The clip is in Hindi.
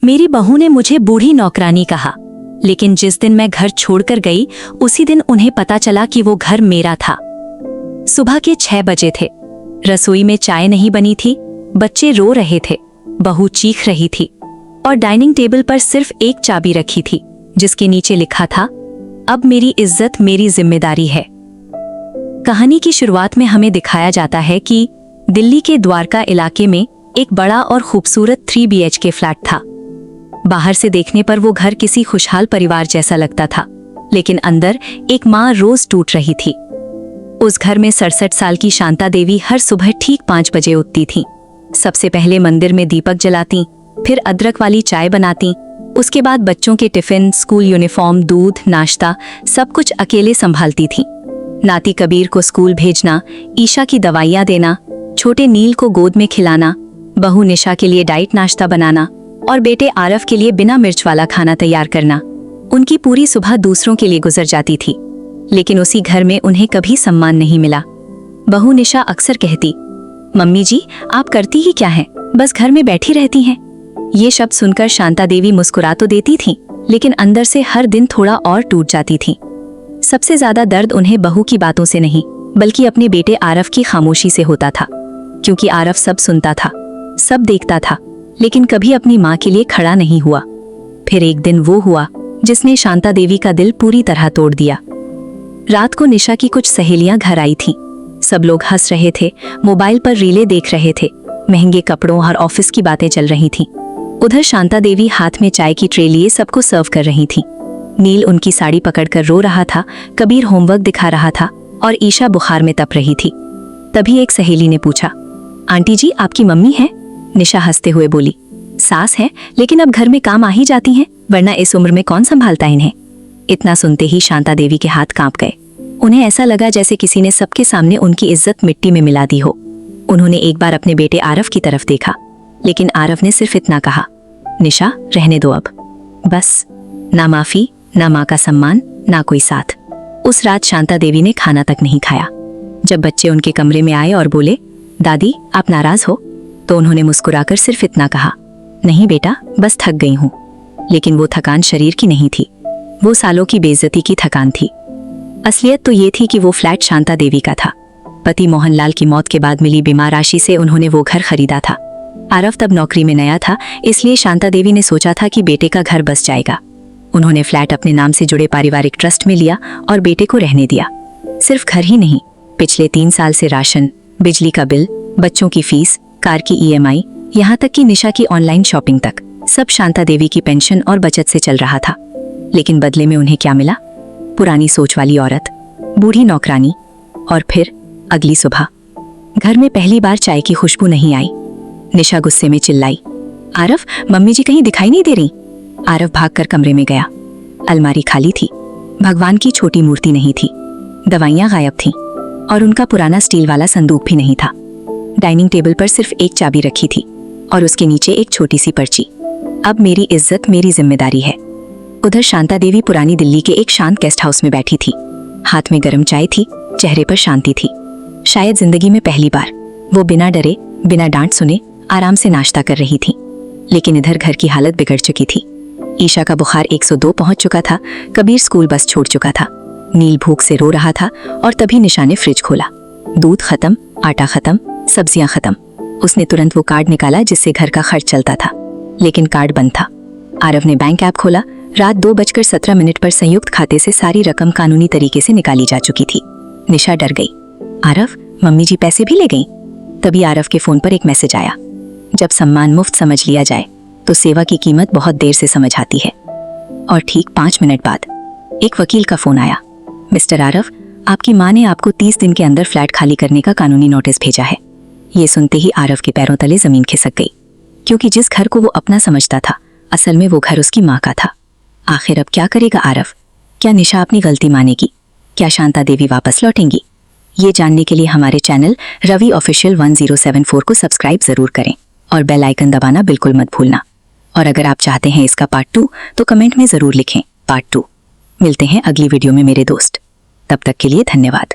मेरी बहू ने मुझे बूढ़ी नौकरानी कहा, लेकिन जिस दिन मैं घर छोड़कर गई उसी दिन उन्हें पता चला कि वो घर मेरा था। सुबह के 6 बजे थे। रसोई में चाय नहीं बनी थी, बच्चे रो रहे थे, बहू चीख रही थी और डाइनिंग टेबल पर सिर्फ एक चाबी रखी थी जिसके नीचे लिखा था, अब मेरी इज्जत मेरी जिम्मेदारी है। कहानी की शुरुआत में हमें दिखाया जाता है कि दिल्ली के द्वारका इलाके में एक बड़ा और खूबसूरत 3 BHK फ्लैट था। बाहर से देखने पर वो घर किसी खुशहाल परिवार जैसा लगता था, लेकिन अंदर एक माँ रोज टूट रही थी। उस घर में 67 साल की शांता देवी हर सुबह ठीक 5 बजे उठती थीं। सबसे पहले मंदिर में दीपक जलाती, फिर अदरक वाली चाय बनाती, उसके बाद बच्चों के टिफिन, स्कूल यूनिफॉर्म, दूध, नाश्ता सब कुछ अकेले संभालती थीं। नाती कबीर को स्कूल भेजना, ईशा की दवाइयाँ देना, छोटे नील को गोद में खिलाना, बहू निशा के लिए डाइट नाश्ता बनाना और बेटे आरव के लिए बिना मिर्च वाला खाना तैयार करना। उनकी पूरी सुबह दूसरों के लिए गुजर जाती थी, लेकिन उसी घर में उन्हें कभी सम्मान नहीं मिला। बहू निशा अक्सर कहती, मम्मी जी आप करती ही क्या हैं, बस घर में बैठी रहती हैं। ये शब्द सुनकर शांता देवी मुस्कुरा तो देती थीं, लेकिन अंदर से हर दिन थोड़ा और टूट जाती थीं। सबसे ज्यादा दर्द उन्हें बहू की बातों से नहीं, बल्कि अपने बेटे आरव की खामोशी से होता था, क्योंकि आरव सब सुनता था, सब देखता था, लेकिन कभी अपनी माँ के लिए खड़ा नहीं हुआ। फिर एक दिन वो हुआ जिसने शांता देवी का दिल पूरी तरह तोड़ दिया। रात को निशा की कुछ सहेलियां घर आई थीं। सब लोग हंस रहे थे, मोबाइल पर रीलें देख रहे थे, महंगे कपड़ों और ऑफिस की बातें चल रही थीं। उधर शांता देवी हाथ में चाय की ट्रे लिए सबको सर्व कर रही थीं। नील उनकी साड़ी पकड़कर रो रहा था, कबीर होमवर्क दिखा रहा था और ईशा बुखार में तप रही थी। तभी एक सहेली ने पूछा, आंटी जी आपकी मम्मी है? निशा हंसते हुए बोली, सास है, लेकिन अब घर में काम आ ही जाती हैं, वरना इस उम्र में कौन संभालता इन्हें। इतना सुनते ही शांता देवी के हाथ कांप गए। उन्हें ऐसा लगा जैसे किसी ने सबके सामने उनकी इज्जत मिट्टी में मिला दी हो। उन्होंने एक बार अपने बेटे आरव की तरफ देखा, लेकिन आरव ने सिर्फ इतना कहा, निशा रहने दो अब, बस ना माफी, ना माँ का सम्मान, ना कोई साथ। उस रात शांता देवी ने खाना तक नहीं खाया। जब बच्चे उनके कमरे में आए और बोले, दादी आप नाराज हो, तो उन्होंने मुस्कुराकर सिर्फ इतना कहा, नहीं बेटा बस थक गई हूँ। लेकिन वो थकान शरीर की नहीं थी, वो सालों की बेइज्जती की थकान थी। असलियत तो ये थी कि वो फ्लैट शांता देवी का था। पति मोहनलाल की मौत के बाद मिली बीमा राशि से उन्होंने वो घर खरीदा था। आरव तब नौकरी में नया था, इसलिए शांता देवी ने सोचा था कि बेटे का घर बस जाएगा। उन्होंने फ्लैट अपने नाम से जुड़े पारिवारिक ट्रस्ट में लिया और बेटे को रहने दिया। सिर्फ घर ही नहीं, पिछले 3 साल से राशन, बिजली का बिल, बच्चों की फीस, कार की EMI, यहाँ तक कि निशा की ऑनलाइन शॉपिंग तक, सब शांता देवी की पेंशन और बचत से चल रहा था। लेकिन बदले में उन्हें क्या मिला? पुरानी सोच वाली औरत, बूढ़ी नौकरानी और फिर अगली सुबह घर में पहली बार चाय की खुशबू नहीं आई। निशा गुस्से में चिल्लाई, आरव मम्मी जी कहीं दिखाई नहीं दे रही। आरव भागकर कमरे में गया। अलमारी खाली थी, भगवान की छोटी मूर्ति नहीं थी, दवाइयाँ गायब थीं और उनका पुराना स्टील वाला संदूक भी नहीं था। डाइनिंग टेबल पर सिर्फ एक चाबी रखी थी और उसके नीचे एक छोटी सी पर्ची, अब मेरी इज्जत मेरी जिम्मेदारी है। उधर शांता देवी पुरानी दिल्ली के एक शांत गेस्ट हाउस में बैठी थी। हाथ में गर्म चाय थी, चेहरे पर शांति थी। शायद जिंदगी में पहली बार वो बिना डरे, बिना डांट सुने आराम से नाश्ता कर रही थी। लेकिन इधर घर की हालत बिगड़ चुकी थी। ईशा का बुखार 102 पहुंच चुका था, कबीर स्कूल बस छोड़ चुका था, नील भूख से रो रहा था और तभी निशा ने फ्रिज खोला। दूध खत्म, आटा खत्म, सब्जियां खत्म। उसने तुरंत वो कार्ड निकाला जिससे घर का खर्च चलता था, लेकिन कार्ड बंद था। आरव ने बैंक ऐप खोला। रात 2:17 पर संयुक्त खाते से सारी रकम कानूनी तरीके से निकाली जा चुकी थी। निशा डर गई, आरव मम्मी जी पैसे भी ले गई। तभी आरव के फोन पर एक मैसेज आया, जब सम्मान मुफ्त समझ लिया जाए तो सेवा की कीमत बहुत देर से समझ आती है। और ठीक 5 मिनट बाद एक वकील का फोन आया, मिस्टर आरव आपकी माँ ने आपको 30 दिन के अंदर फ्लैट खाली करने का कानूनी नोटिस भेजा है। ये सुनते ही आरव के पैरों तले जमीन खिसक गई, क्योंकि जिस घर को वो अपना समझता था, असल में वो घर उसकी माँ का था। आखिर अब क्या करेगा आरव? क्या निशा अपनी गलती मानेगी? क्या शांता देवी वापस लौटेंगी? ये जानने के लिए हमारे चैनल रवि ऑफिशियल 1074 को सब्सक्राइब जरूर करें और बेल आइकन दबाना बिल्कुल मत भूलना। और अगर आप चाहते हैं इसका पार्ट 2 तो कमेंट में जरूर लिखें पार्ट 2। मिलते हैं अगली वीडियो में मेरे दोस्त, तब तक के लिए धन्यवाद।